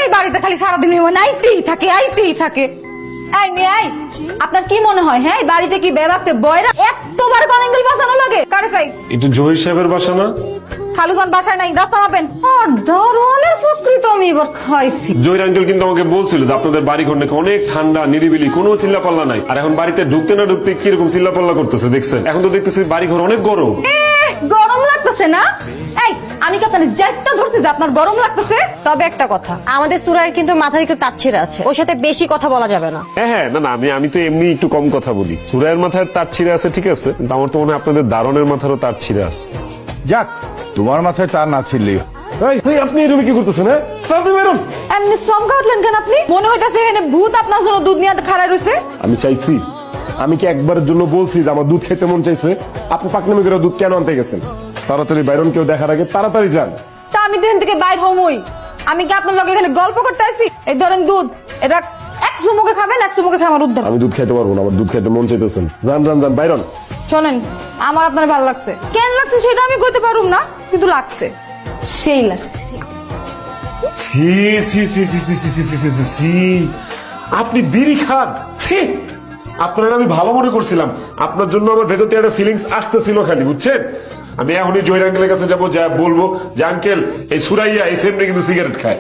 এই বাড়িতে খালি সারাদিন আইতেই থাকে। আপনার কি মনে হয় হ্যাঁ বাড়িতে কি বেবাকতে বয়রা এতবার কলিং বাসানো লাগে কারে চাই? একটু জহির সাহেবের বাসা না? খালুজান বাসায় নাই, রাস্তা মাপেন। আর দারোয়ানের চাকরি তো আমি এবার খাইছি। জহির আঙ্কেল কিন্তু আমাকে বলছিল যে আপনাদের বাড়ি ঘর নাকি অনেক ঠান্ডা নিরিবিলি, কোনো চিল্লাপাল্লা নাই। আর এখন বাড়িতে ঢুকতে না ঢুকতে কিরকম চিল্লাপাল্লা করতেছে দেখছেন? এখন তো দেখতেছি বাড়ি ঘর অনেক গরম। গরম লাগতেছে না? এই আমি কি আপনার জাতটা ধরছি যে আপনার গরম লাগতেছে? তবে একটা কথা, আমাদের সুরাইয়ের কিন্তু মাথায় একটু তার ছিঁড়ে আছে, ওর সাথে বেশি কথা বলা যাবে না। হ্যাঁ না আমি তো এমনি একটু কম কথা বলি। সুরাইয়ের মাথায় তার ছিঁড়ে আছে ঠিক আছে, কিন্তু আমার তো মনে হয় আপনাদের দারণের মাথারও তার ছিঁড়ে আছে। যাক, তোমার মাথায় তার না ছিড়লেই। আপনি এরকম কি করতেছেন? হ্যাঁ তাড়াতাড়ি বেরোন। এমনি চমকা উঠলেন কেন আপনি? মনে হইতাছে এখানে ভূত আপনার জন্য দুধ নিয়ে খাড়ায় রয়েছে। আমি চাইছি, আমি কি একবারের জন্য বলছি যে আমার দুধ খেতে মন চাইছে? আপনি পাকনামি করে দুধ কেন আনতে গেছেন? তাড়াতাড়ি বাইরন, কেউ দেখার আগে তাড়াতাড়ি যান। তা আমি তো এখান থেকে বাইর হমই। আমি কি আপনার লগে এখানে গল্প করতে আসি? এই ধরেন দুধ, এটা এক চুমুকে খাবেন, এক চুমুকে খাই আমার উদ্ধার। আমি দুধ খেতে পারবো না, আমার দুধ খেতে মন চাইতেছেন। যান বাইরন। শোনেন, আমার আপনার ভালো লাগছে, কেন লাগছে সেটা আমি কইতে পারুম না, কিন্তু লাগছে, সেই লাগছে। ছি ছি ছি ছি ছি ছি ছি ছি ছি ছি ছি। আপনি বিড়ি খান? ছি! আপনার আমি ভালো মনে করছিলাম, আপনার জন্য আমার ভেতর থেকে একটা ফিলিংস আসতেছিল খালি, বুঝছেন? আমি এখনই জহির আঙ্কেলের কাছে যাবো, যা বলবো যে আঙ্কেল এই সুরাইয়া এই সেমনি কিন্তু সিগারেট খায়।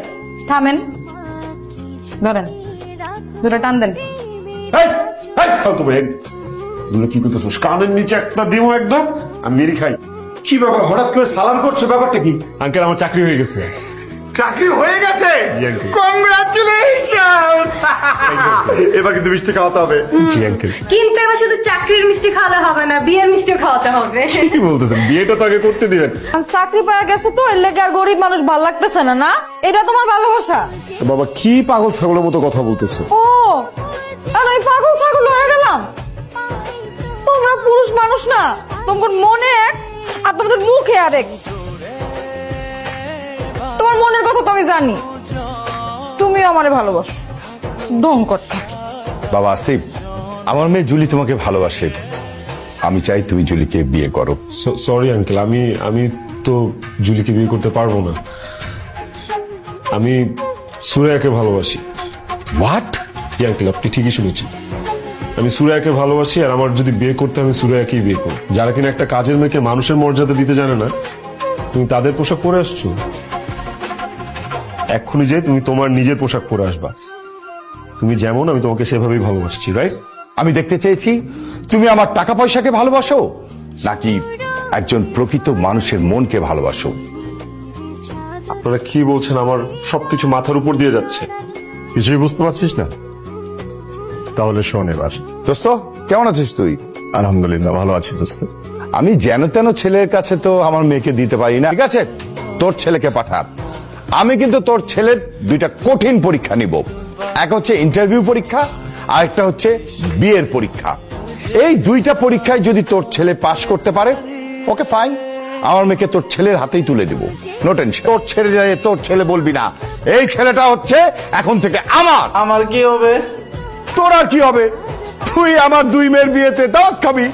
থামেন, ধরেন দুটো টান দেন। ফালতু ভাই, এগুলো কি করতেছিস? কানের নিচে একটা দিও একদম, আমি বিড়ি খাই। কি ব্যাপার, হঠাৎ করে সালাম করছো, ব্যাপারটা কি? আঙ্কেল আমার চাকরি হয়ে গেছে। চাকরি হয়ে গেছে? জি আঙ্কেল। কংগ্রাচুলেশনস! এবার কিন্তু মিষ্টি খাওয়াতে হবে। জি আঙ্কেল। কিন্তু এবার শুধু চাকরির মিষ্টি খাওয়ালে হবে না, বিয়ের মিষ্টিও খাওয়াতে হবে। কি বলতেছেন? বিয়েটা তো আগে করতে দিবেন। চাকরি পাওয়া গেছে তো এর লেগে আর গরিব মানুষ ভাল লাগতেছে না, না? এটা তোমার ভালোবাসা? বাবা কি পাগল ছাগলের মতো কথা বলতেছো? ও, আর আমি পাগল ছাগল হয়ে গেলাম? তোমরা পুরুষ মানুষ না, তোমার মনে এক আর তোমাদের মুখে আরেক। তোমার মনের কথা তো আমি জানি, তুমিও আমারে ভালোবাসো। ডোন করতে বাবা আসিফ, আমার মেয়ে জুলি তোমাকে ভালোবাসে, আমি চাই তুমি জুলিকে বিয়ে করো। সরি আঙ্কেল, আমি তো জুলিকে বিয়ে করতে পারবো না। আমি সুরাইয়াকে ভালোবাসি। হোয়াট? আঙ্কেল আপনি ঠিকই শুনেছেন, আমি সুরাইয়াকে ভালোবাসি। আর আমার যদি বিয়ে করতে, আমি সুরাইয়াকেই বিয়ে করব। যারা কিনা একটা কাজের মেয়েকে মানুষের মর্যাদা দিতে জানে না, তুমি তাদের পোশাক পরে আসছো। এক্ষুনি যে তুমি তোমার নিজের পোশাক পরে আসবা। তুমি যেমন, আমি তোমাকে সেভাবেই ভালোবাসছি, রাইট? আমি দেখতে চেয়েছি তুমি আমার টাকা পয়সাকে ভালোবাসো নাকি একজন প্রকৃত মানুষের মনকে ভালোবাসো। আপনারা কি বলছেন? আমার সবকিছু মাথার উপর দিয়ে যাচ্ছে। কিছুই বুঝতে পারছিস না? তাহলে শোন এবার। দোস্ত, কেমন আছিস তুই? আলহামদুলিল্লাহ ভালো আছি দোস্ত। আমি যেন তেন ছেলের কাছে তো আমার মেয়েকে দিতে পারি না, ঠিক আছে? তোর ছেলেকে পাঠা। আমি কিন্তু তোর ছেলের দুইটা কঠিন পরীক্ষা নিব। এক হচ্ছে ইন্টারভিউ পরীক্ষা, আর একটা হচ্ছে বিয়ের পরীক্ষা। এই দুইটা পরীক্ষায় যদি তোর ছেলে পাশ করতে পারে, ওকে ফাইন, আমার মেয়েকে তোর ছেলের হাতেই তুলে দিব, নো টেনশন। তোর ছেলে বলবি না, এই ছেলেটা হচ্ছে এখন থেকে আমার। আমার কি হবে? তোর আর কি হবে? তুই আমার দুই মেয়ের বিয়েতে দাওয়াত খাবি।